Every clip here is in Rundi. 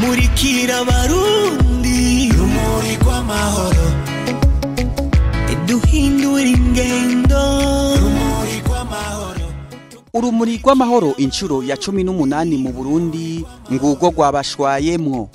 murikira Barundi rumuri rw'amahoro duhindura ingendo rumuri rw'amahoro. Urumuri rw'amahoro inshuro ya 18 mu Burundi ngurwo rwabashwayemwo.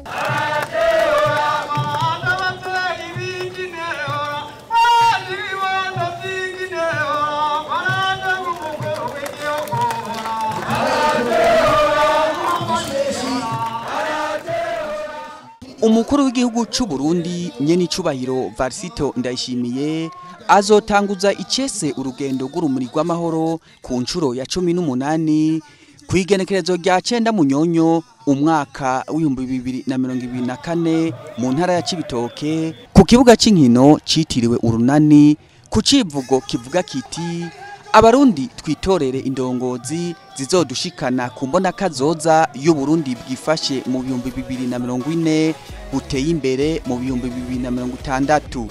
Umukuru w'igihugu c'u Burundi nyene icubahiro Varisito Ndayishimiye azotanguza icese urugendo rw'urumuri rw'amahoro ku ncuro ya 18 kwigenekerezo rya 9 Munyonyo umwaka w'2024 mu ntara ya Cibitoke ku kibuga c'inkino citiriwe Urunani ku civugo kivuga kiti Abarundi twitorere indongozi zizodushikana ku mbona kazoza y'u Burundi bwifashe mu 2040 buteye imbere mu 2060.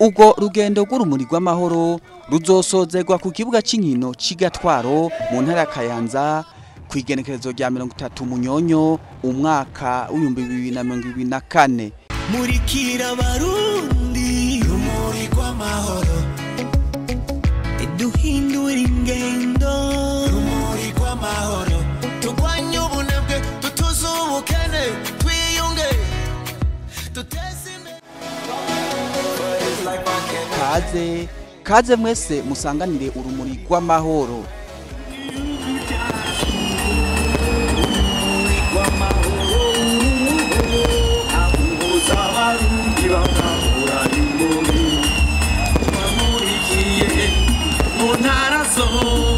Ugo rugendo rw'urumuri rw'amahoro ruzosozerwa ku kibuga c'inkino c'igatwaro mu ntara ya Kayanza kwigenekerezo rya 30 Munyonyo umwaka w'2024. Murikira Barundi rumuri rw'amahoro duhindura ingendo rumuri rw'amahoro tugwanye ubunebwe tutuze ubukene twiyunge tuteze kaze mwese musanganire urumuri rw'amahoro. Mu ntara zose